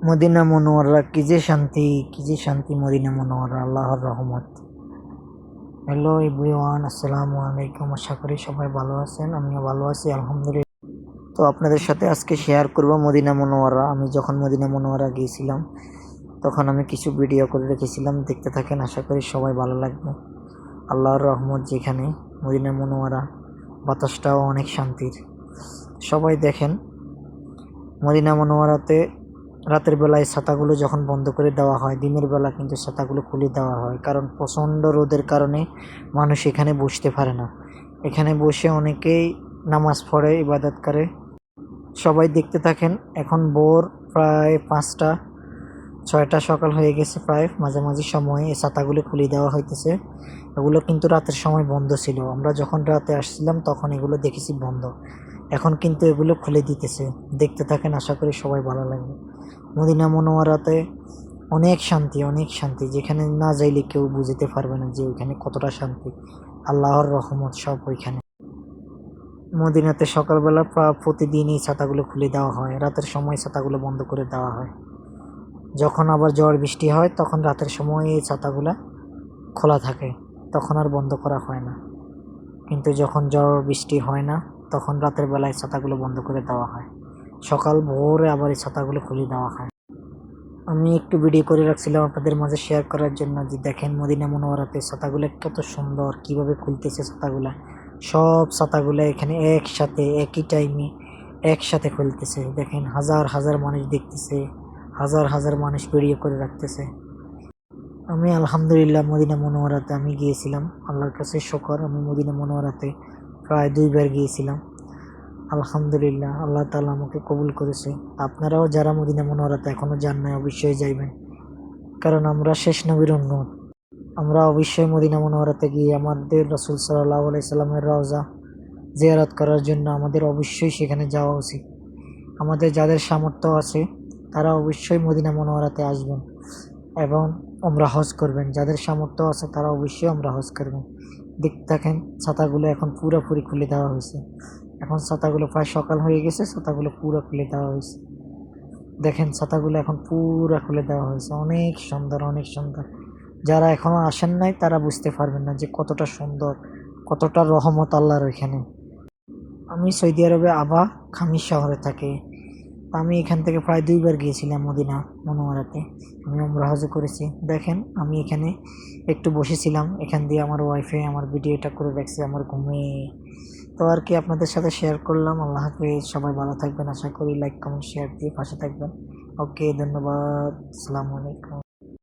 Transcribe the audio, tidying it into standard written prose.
Medina Monowara কি যে শান্তি, কি যে শান্তি মদিনা মনোয়ারা, আল্লাহর রহমত। হ্যালো এভরিওয়ান, আসসালামু আলাইকুম। আশা করি সবাই ভালো আছেন, আমিও ভালো আছি আলহামদুলিল্লাহ। তো আপনাদের সাথে আজকে শেয়ার করব মদিনা মনোয়ারা। আমি যখন মদিনা মনোয়ারা গিয়েছিলাম তখন আমি কিছু ভিডিও করে রেখেছিলাম, দেখতে থাকেন, আশা করি সবাই ভালো লাগবে। আল্লাহর রহমত যেখানে, মদিনা মনোয়ারা, বাতাসটাও অনেক শান্তির। সবাই দেখেন, মদিনা মনোয়ারাতে রাতের বেলায় ছাতাগুলো যখন বন্ধ করে দেওয়া হয়, দিনের বেলা কিন্তু ছাতাগুলো খুলে দেওয়া হয়, কারণ প্রচণ্ড রোদের কারণে মানুষ এখানে বসতে পারে না। এখানে বসে অনেকেই নামাজ পড়ে, ইবাদত করে। সবাই দেখতে থাকেন। এখন ভোর প্রায় 5টা 6টা সকাল হয়ে গেছে, প্রায় মাঝামাঝি সময়ে এই ছাতাগুলো খুলে দেওয়া হইতেছে। এগুলো কিন্তু রাতের সময় বন্ধ ছিল, আমরা যখন রাতে আসছিলাম তখন এগুলো দেখেছি বন্ধ। এখন কিন্তু এগুলো খুলে দিতেছে, দেখতে থাকেন, আশা করি সবাই ভালো লাগবে। মদিনা মনোয়ারাতে অনেক শান্তি, অনেক শান্তি, যেখানে না যাইলে কেউ বুঝতে পারবে না যে ওইখানে কতটা শান্তি। আল্লাহর রহমত সব ওইখানে। মদিনাতে সকালবেলা প্রতিদিন এই ছাতাগুলো খুলে দেওয়া হয়, রাতের সময় ছাতাগুলো বন্ধ করে দেওয়া হয়। যখন আবার ঝড় বৃষ্টি হয় তখন রাতের সময় এই ছাতাগুলো খোলা থাকে, তখন আর বন্ধ করা হয় না। কিন্তু যখন ঝড় বৃষ্টি হয় না তখন রাতের বেলায় ছাতাগুলো বন্ধ করে দেওয়া হয়, সকাল ভোরে আবার এই ছাতাগুলো খুলে দেওয়া হয়। আমি একটু ভিডিও করে রাখছিলাম আপনাদের মাঝে শেয়ার করার জন্য, যে দেখেন মদিনা মনোয়ারাতে ছাতাগুলো কত সুন্দর, কিভাবে খুলতেছে ছাতাগুলা। সব ছাতাগুলো এখানে একসাথে একই টাইমে একসাথে খুলতেছে। দেখেন হাজার হাজার মানুষ দেখতেছে, হাজার হাজার মানুষ ভিডিও করে রাখতেছে। আমি আলহামদুলিল্লাহ মদিনা মনোয়ারাতে আমি গিয়েছিলাম, আল্লাহর কাছে শুকর, আমি মদিনা মনোয়ারাতে প্রায় 2বার গিয়েছিলাম। আলহামদুলিল্লাহ, আল্লাহ তাআলা আমাকে কবুল করেছে। আপনারাও যারা মদিনা মনোয়ারাতে এখনো যান নাই অবশ্যই যাইবেন, কারণ আমরা শেষ নবীর উম্মত। আমরা অবশ্যই মদিনা মনোয়ারাতে গিয়ে আমাদের রাসূল সাল্লাল্লাহু আলাইহি সাল্লামের রওজা জিয়ারত করার জন্য আমাদের অবশ্যই সেখানে যাওয়া উচিত। আমাদের যাদের সামর্থ্য আছে তারা অবশ্যই মদিনা মনোয়ারাতে আসবেন এবং উমরা হজ করবেন। যাদের সামর্থ্য আছে তারা অবশ্যই উমরা হজ করবেন। দেখতে থাকেন, ছাতাগুলো এখন পুরোপুরি খুলে দেওয়া হয়েছে। এখন ছাতাগুলো প্রায় সকাল হয়ে গেছে, ছাতাগুলো পুরো খুলে দেওয়া হয়েছে। দেখেন ছাতাগুলো এখন পুরো খুলে দেওয়া হয়েছে, অনেক সুন্দর, অনেক সুন্দর। যারা এখনো আসেন নাই তারা বুঝতে পারবেন না যে কতটা সুন্দর, কতটা রহমত আল্লাহর ওইখানে। আমি সৌদি আরবে আবা খামিস শহরে থাকি। আমি এখান থেকে প্রায় 2বার গিয়েছিলাম মদিনা মনোয়ারাতে, আমি উমরা হজও করেছি। দেখেন আমি এখানে একটু বসেছিলাম, এখান দিয়ে আমার ওয়াইফে আমার ভিডিওটা করে রাখছে আমার ঘুমিয়ে। তো আর কি আপনাদের সাথে শেয়ার করলাম। আল্লাহ হাফেজ, সবাই ভালো থাকবেন, আশা করি লাইক কমেন্ট শেয়ার দিয়ে পাশে থাকবেন। ওকে, ধন্যবাদ, আসসালামু আলাইকুম।